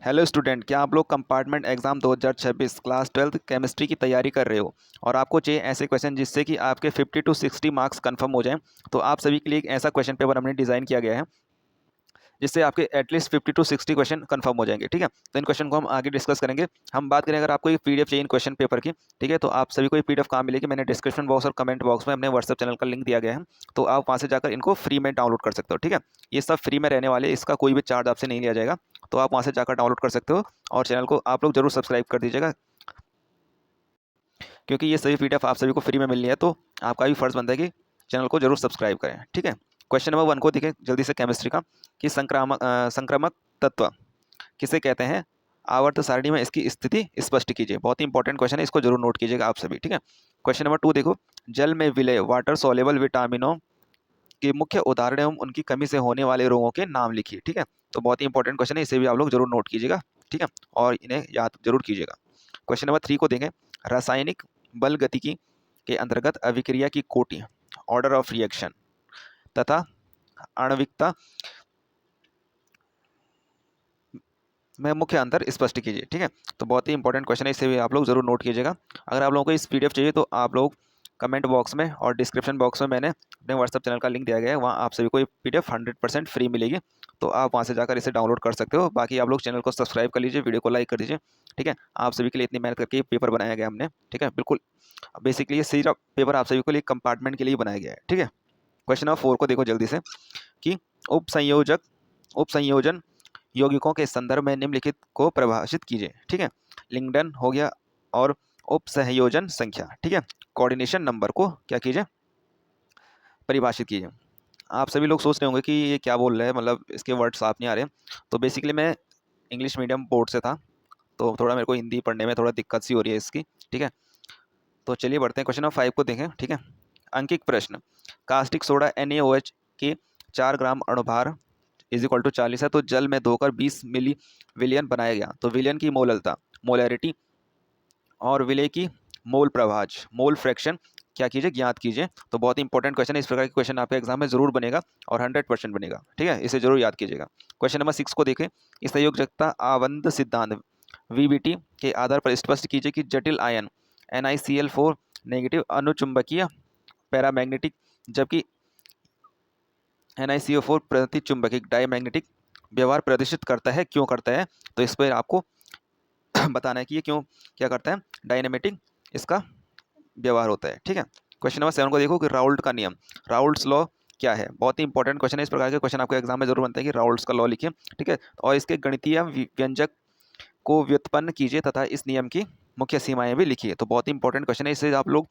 Hello student, क्या आप लोग compartment exam 2026 class 12th chemistry की तैयारी कर रहे हो और आपको चाहिए ऐसे क्वेश्चन जिससे कि आपके 50 to 60 मार्क्स कंफर्म हो जाएं। तो आप सभी के लिए एक ऐसा क्वेश्चन पेपर हमने डिज़ाइन किया गया है जिससे आपके एटलीस्ट 50 to 60 क्वेश्चन कंफर्म हो जाएंगे। ठीक है, तो इन क्वेश्चन को हम आगे डिस्कस करेंगे। हम बात करें, अगर आपको ये पीडीएफ चाहिए इन क्वेश्चन पेपर की, ठीक है, तो आप सभी को ये पीडीएफ कहाँ मिलेगी? मैंने डिस्क्रिप्शन बॉक्स और कमेंट बॉक्स में अपने व्हाट्सएप चैनल का लिंक दिया गया है, तो आप वहाँ से जाकर इनको फ्री में डाउनलोड कर सकते हो। ठीक है, ये सब फ्री में रहने वाले, इसका कोई भी चार्ज आपसे नहीं लिया जाएगा, तो आप वहाँ से जाकर डाउनलोड कर सकते हो। और चैनल को आप लोग जरूर सब्सक्राइब कर दीजिएगा, क्योंकि ये सभी पीडीएफ आप सभी को फ्री में मिलनी है, तो आपका भी फर्ज बनता है कि चैनल को जरूर सब्सक्राइब करें। ठीक है, क्वेश्चन नंबर 1 को देखें जल्दी से, केमिस्ट्री का, कि संक्रामक तत्व किसे कहते हैं? आवर्त सारणी में इसकी स्थिति स्पष्ट कीजिए। बहुत ही इंपॉर्टेंट क्वेश्चन है, इसको जरूर नोट कीजिएगा आप सभी। ठीक है, क्वेश्चन नंबर 2 देखो, जल में विलय वाटर सॉल्युबल विटामिनों के मुख्य उदाहरण एवं उनकी कमी से होने वाले रोगों के नाम लिखिए। ठीक है, तो बहुत ही इंपॉर्टेंट क्वेश्चन है, इसे भी आप लोग जरूर नोट कीजिएगा। ठीक है, और इन्हें याद जरूर कीजिएगा। क्वेश्चन नंबर 3 को देखें, रासायनिक बल गतिकी के अंतर्गत अभिक्रिया की कोटि, ऑर्डर ऑफ रिएक्शन, तथा आणविकता में मुख्य अंतर स्पष्ट कीजिए। ठीक है, तो बहुत ही इंपॉर्टेंट क्वेश्चन है, इसे भी आप लोग जरूर नोट कीजिएगा। अगर आप लोगों को इस पीडीएफ चाहिए तो आप लोग कमेंट बॉक्स में और डिस्क्रिप्शन बॉक्स में मैंने अपने व्हाट्सएप चैनल का लिंक दिया गया है, वहाँ आप सभी को ये पीडीएफ 100% फ्री मिलेगी, तो आप वहाँ से जाकर इसे डाउनलोड कर सकते हो। बाकी आप लोग चैनल को सब्सक्राइब कर लीजिए, वीडियो को लाइक कर दीजिए। ठीक है, आप सभी के लिए इतनी मेहनत करके ये पेपर बनाया गया हमने। ठीक है, बिल्कुल बेसिकली ये सिर्फ पेपर आप सभी के लिए कंपार्टमेंट के लिए बनाया गया है। ठीक है, क्वेश्चन नंबर 4 को देखो जल्दी से, कि उपसंयोजन यौगिकों के संदर्भ में निम्नलिखित को परिभाषित कीजिए। ठीक है, लिंगडन हो गया और उपसंयोजन संख्या। ठीक है, कोऑर्डिनेशन नंबर को क्या कीजिए? परिभाषित कीजिए। आप सभी लोग सोच रहे होंगे कि ये क्या बोल रहे हैं, मतलब इसके वर्ड साफ नहीं आ रहे। तो बेसिकली मैं इंग्लिश मीडियम बोर्ड से था, तो थोड़ा मेरे को हिंदी पढ़ने में थोड़ा दिक्कत सी हो रही है इसकी। ठीक है, तो चलिए बढ़ते हैं, क्वेश्चन नंबर 5 को देखें। ठीक है, अंकित प्रश्न, कास्टिक सोडा NaOH के 4 ग्राम अणुभार इज इक्वल टू 40 है, तो जल में धोकर 20 मिली विलियन बनाया गया, तो विलियन की मोललता, मोलैरिटी, और विलय की मोल प्रभाज, मोल फ्रैक्शन क्या कीजिए? ज्ञात कीजिए। तो बहुत ही इंपॉर्टेंट क्वेश्चन है, इस प्रकार के क्वेश्चन आपके एग्जाम में जरूर बनेगा और 100% बनेगा। ठीक है, इसे जरूर याद कीजिएगा। क्वेश्चन नंबर 6 को देखें, इस संयोजकता आबंध सिद्धांत VBT के आधार पर स्पष्ट कीजिए कि जटिल आयन NiCl4 नेगेटिव अनुचुंबकीय पैरामैग्नेटिक, जबकि NiCO4 प्रति चुंबकीय डायमैग्नेटिक व्यवहार प्रदर्शित करता है। क्यों करता है? तो इस पर आपको बताना है कि ये क्यों क्या करता है, डायनेमेटिक इसका व्यवहार होता है। ठीक है, क्वेश्चन नंबर 7 को देखो, कि राउल्ट का नियम, राउल्ट्स लॉ क्या है? बहुत ही इंपॉर्टेंट क्वेश्चन है, इस प्रकार के क्वेश्चन आपके एग्जाम में जरूर बनता है कि राउल्ट्स का लॉ लिखिए। ठीक है, और इसके गणितीय व्यंजक को व्युत्पन्न कीजिए तथा इस नियम की मुख्य सीमाएं भी लिखिए। तो बहुत ही इंपॉर्टेंट क्वेश्चन है, इसे आप लोग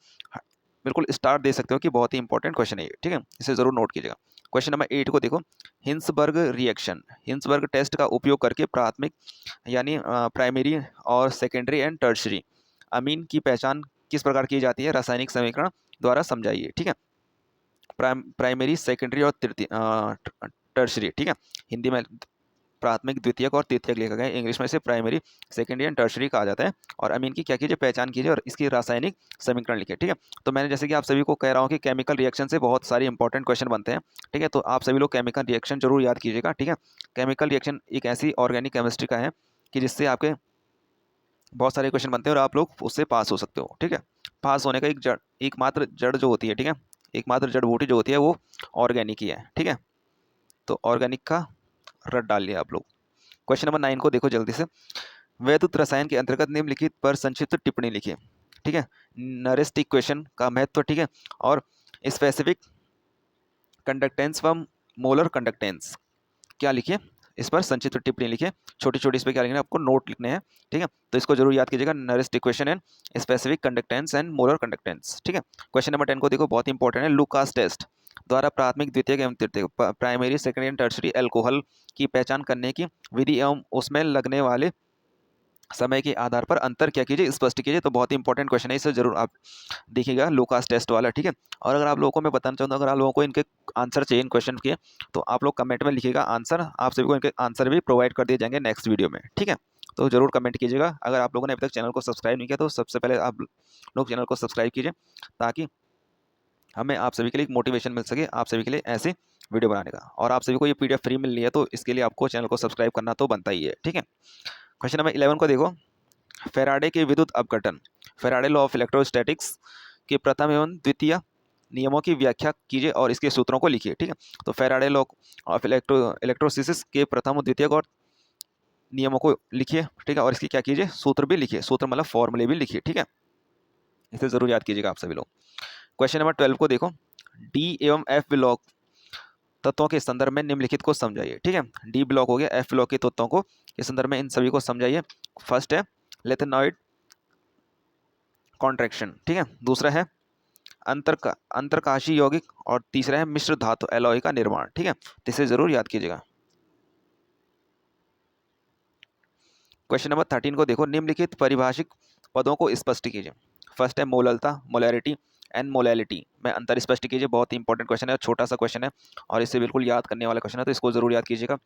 बिल्कुल स्टार दे सकते हो कि बहुत ही इंपॉर्टेंट क्वेश्चन है ये। ठीक है, इसे जरूर नोट कीजिएगा। क्वेश्चन नंबर 8 को देखो, हिंसबर्ग रिएक्शन, हिंसबर्ग टेस्ट का उपयोग करके प्राथमिक यानी प्राइमरी और सेकेंडरी एंड टर्शरी अमीन की पहचान किस प्रकार की जाती है? रासायनिक समीकरण द्वारा समझाइए। ठीक है, प्राइमरी, सेकेंडरी और तृतीय टर्शरी। ठीक है, हिंदी में प्राथमिक, द्वितीयक और तृतीयक लिखा गया है, इंग्लिश में इसे प्राइमरी, सेकेंडरी एंड टर्शरी कहा जाता है। और अमीन की क्या कीजिए? पहचान कीजिए और इसकी रासायनिक समीकरण लिखिए। ठीक है, तो मैंने जैसे कि आप सभी को कह रहा हूँ कि केमिकल रिएक्शन से बहुत सारे इंपॉर्टेंट क्वेश्चन बनते हैं। ठीक है, तो आप सभी लोग केमिकल रिएक्शन जरूर याद कीजिएगा। ठीक है, केमिकल रिएक्शन एक ऐसी ऑर्गेनिक केमिस्ट्री का है कि जिससे आपके बहुत सारे क्वेश्चन बनते हैं और आप लोग उससे पास हो सकते हो। ठीक है, पास होने का एकमात्र जड़ जो होती है, ठीक है, एकमात्र जड़ बूटी जो होती है वो ऑर्गेनिक ही है। ठीक है, तो ऑर्गेनिक का रट डाल लिया आप लोग। क्वेश्चन नंबर 9 को देखो जल्दी से, वैद्युत रसायन के अंतर्गत निम्नलिखित पर संक्षिप्त टिप्पणी लिखिए। ठीक है, नरेस्ट इक्वेशन का महत्व। ठीक है, और स्पेसिफिक कंडक्टेंस व मोलर कंडक्टेंस क्या लिखिए? इस पर संक्षिप्त टिप्पणी लिखिए। छोटी छोटी इस पर क्या लिखना है आपको? नोट लिखने हैं। ठीक है, तो इसको जरूर याद कीजिएगा, Nernst equation and specific conductance and molar conductance. ठीक है, क्वेश्चन नंबर 10 को देखो, बहुत इंपॉर्टेंट है, लुकास टेस्ट द्वारा प्राथमिक, द्वितीयक एवं तृतीयक, primary, secondary and tertiary alcohol की पहचान करने की विधि एवं उसमें लगने वाले समय के आधार पर अंतर क्या कीजिए? स्पष्ट कीजिए। तो बहुत ही इंपॉर्टेंट क्वेश्चन है, इसे जरूर आप देखिएगा, लुकास टेस्ट वाला। ठीक है, और अगर आप लोगों को मैं बताना चाहूँ, अगर आप लोगों को इनके आंसर चाहिए इन क्वेश्चन के, तो आप लोग कमेंट में लिखिएगा आंसर, आप सभी को इनके आंसर भी प्रोवाइड कर दिए जाएंगे नेक्स्ट वीडियो में। ठीक है, तो जरूर कमेंट कीजिएगा। अगर आप लोगों ने अभी तक चैनल को सब्सक्राइब नहीं किया तो सबसे पहले आप लोग चैनल को सब्सक्राइब कीजिए, ताकि हमें आप सभी के लिए एक मोटिवेशन मिल सके, आप सभी के लिए ऐसे वीडियो बनाने का। और आप सभी को ये PDF फ्री मिल रही है, तो इसके लिए आपको चैनल को सब्सक्राइब करना तो बनता ही है, ठीक है। क्वेश्चन नंबर 11 को देखो, फैराडे के विद्युत अपघटन, फैराडे लॉ ऑफ इलेक्ट्रोस्टैटिक्स के प्रथम एवं द्वितीय नियमों की व्याख्या कीजिए और इसके सूत्रों को लिखिए, ठीक है। तो फैराडे लॉ ऑफ इलेक्ट्रोसिस के प्रथम और द्वितीय और नियमों को लिखिए, ठीक है, और इसकी क्या कीजिए, सूत्र भी लिखिए, सूत्र मतलब फॉर्मूले भी लिखिए, ठीक है। इसे जरूर याद कीजिएगा आप सभी लोग। क्वेश्चन नंबर 12 को देखो, डी एवं एफ ब्लॉक तत्वों के संदर्भ में निम्नलिखित को समझाइए, ठीक है। डी ब्लॉक हो गया, एफ ब्लॉक के तत्वों को के संदर्भ में इन सभी को समझाइए। फर्स्ट है लेथेनॉइड कॉन्ट्रैक्शन, ठीक है। दूसरा है अंतरकाशी यौगिक, और तीसरा है मिश्र धातु एलॉय का निर्माण, ठीक है। तो इसे जरूर याद कीजिएगा। क्वेश्चन नंबर 13 को देखो, निम्नलिखित परिभाषिक पदों को स्पष्ट कीजिए। फर्स्ट है मोललता, मोलैरिटी एंड मोलैलिटी में अंतर स्पष्ट कीजिए। बहुत ही इंपॉर्टेंट क्वेश्चन है, छोटा सा क्वेश्चन है और इसे बिल्कुल याद करने वाला क्वेश्चन है, तो इसको जरूर याद कीजिएगा।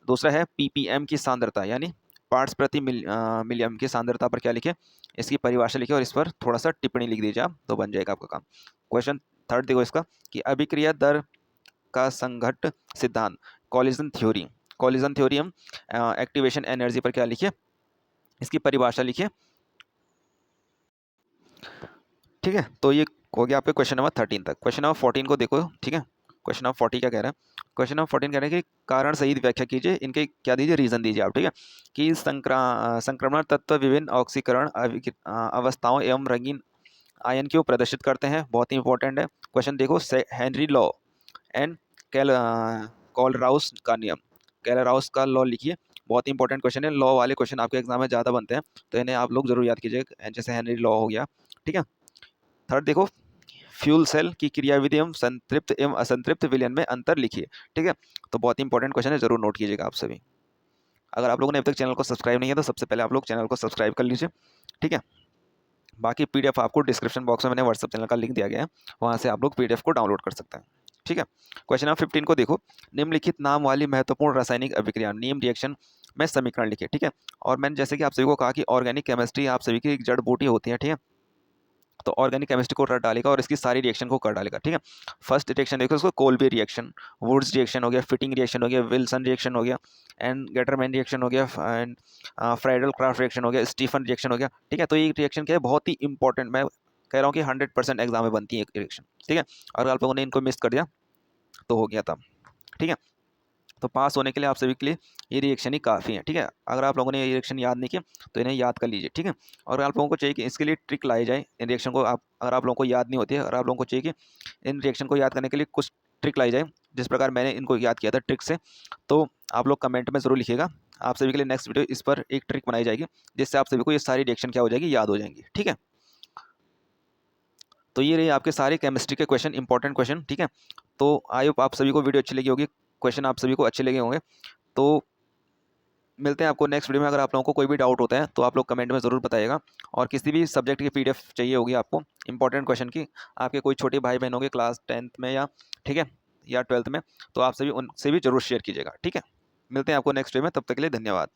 दूसरा है ppm की सांद्रता, यानी पार्ट्स प्रति मिलियम की सांद्रता पर क्या लिखे, इसकी परिभाषा लिखिए और इस पर थोड़ा सा टिप्पणी लिख दीजिए आप, तो बन जाएगा आपका काम। क्वेश्चन थर्ड देखो इसका, कि अभिक्रिया दर का संघट्ट सिद्धांत, कॉलिजन थ्योरी, कॉलिजन थ्योरी हम एक्टिवेशन एनर्जी पर क्या लिखिए, इसकी परिभाषा लिखिए, ठीक है। तो ये हो गया आपके क्वेश्चन नंबर 13 तक। क्वेश्चन नंबर 14 को देखो, ठीक है। क्वेश्चन नंबर 40 क्या कह रहा है, क्वेश्चन नंबर 14 कह रहा है कि कारण सहित व्याख्या कीजिए, इनके क्या दीजिए, रीजन दीजिए आप, ठीक है। कि संक्रमण तत्व विभिन्न ऑक्सीकरण अवस्थाओं एवं रंगीन आयन क्यों प्रदर्शित करते हैं, बहुत ही इंपॉर्टेंट है क्वेश्चन। देखो, हेनरी लॉ एंड कॉलराउस का नियम, कैलराउस का लॉ लिखिए, बहुत ही इंपॉर्टेंट क्वेश्चन है। लॉ वाले क्वेश्चन आपके एग्जाम में ज़्यादा बनते हैं, तो इन्हें आप लोग जरूर याद कीजिए, जैसे हेनरी लॉ हो गया, ठीक है। थर्ड देखो, फ्यूल सेल की क्रियाविधि एवं संतृप्त एवं असंतृप्त विलयन में अंतर लिखिए, ठीक है। तो बहुत ही इंपॉर्टेंट क्वेश्चन है, जरूर नोट कीजिएगा आप सभी। अगर आप लोगों ने अभी तक चैनल को सब्सक्राइब नहीं है, तो सबसे पहले आप लोग चैनल को सब्सक्राइब कर लीजिए, ठीक है। बाकी PDF आपको डिस्क्रिप्शन बॉक्स में मैंने व्हाट्सअप चैनल का लिंक दिया गया है, वहाँ से आप लोग PDF को डाउनलोड कर सकते हैं, ठीक है। क्वेश्चन नंबर 15 को देखो, निम्नलिखित नाम वाली महत्वपूर्ण रासायनिक अभिक्रिया नीम रिएक्शन में समीकरण लिखिए, ठीक है। और मैंने जैसे कि आप सभी को कहा कि ऑर्गेनिक केमिस्ट्री आप सभी की एक जड़ बूटी होती है, ठीक है। तो ऑर्गेनिक केमिस्ट्री को कर डालेगा और इसकी सारी रिएक्शन को कर डालेगा, ठीक है। फर्स्ट रिएक्शन देखो, उसको कोल्बे रिएक्शन, वुड्स रिएक्शन हो गया, फिटिंग रिएक्शन हो गया, विल्सन रिएक्शन हो गया, एंड गेटरमैन रिएक्शन हो गया, एंड फ्राइडल क्राफ्ट रिएक्शन हो गया, स्टीफन रिएक्शन हो गया, ठीक है। तो ये रिएक्शन क्या है, बहुत ही इंपॉर्टेंट, मैं कह रहा हूँ कि 100% एग्जाम में बनती है रिएक्शन, ठीक है। और आप लोगों ने इनको मिस कर दिया तो हो गया तब, ठीक है। तो पास होने के लिए आप सभी के लिए ये रिएक्शन ही काफ़ी है, ठीक है। अगर आप लोगों ने ये रिएक्शन याद नहीं किया तो इन्हें याद कर लीजिए, ठीक है। और आप लोगों को चाहिए कि इसके लिए ट्रिक लाई जाए, इन रिएक्शन को आप, अगर आप लोगों को याद नहीं होती है, और आप लोगों को चाहिए कि इन रिएक्शन को याद करने के लिए कुछ ट्रिक लाई जाए, जिस प्रकार मैंने इनको याद किया था ट्रिक से, तो आप लोग कमेंट में ज़रूर लिखिएगा। आप सभी के लिए नेक्स्ट वीडियो इस पर एक ट्रिक बनाई जाएगी, जिससे आप सभी को ये सारी रिएक्शन क्या हो जाएगी, याद हो जाएंगी, ठीक है। तो ये रही आपके सारे केमिस्ट्री के क्वेश्चन, इंपॉर्टेंट क्वेश्चन, ठीक है। तो आई होप आप सभी को वीडियो अच्छी लगी होगी, क्वेश्चन आप सभी को अच्छे लगे होंगे। तो मिलते हैं आपको नेक्स्ट वीडियो में। अगर आप लोगों को कोई भी डाउट होता है तो आप लोग कमेंट में ज़रूर बताइएगा, और किसी भी सब्जेक्ट की PDF चाहिए होगी आपको इंपॉर्टेंट क्वेश्चन की, आपके कोई छोटे भाई बहन होंगे क्लास 10th में या, ठीक है, या 12th में, तो आप सभी उनसे भी जरूर शेयर कीजिएगा, ठीक है। मिलते हैं आपको नेक्स्ट वीडियो में, तब तक के लिए धन्यवाद।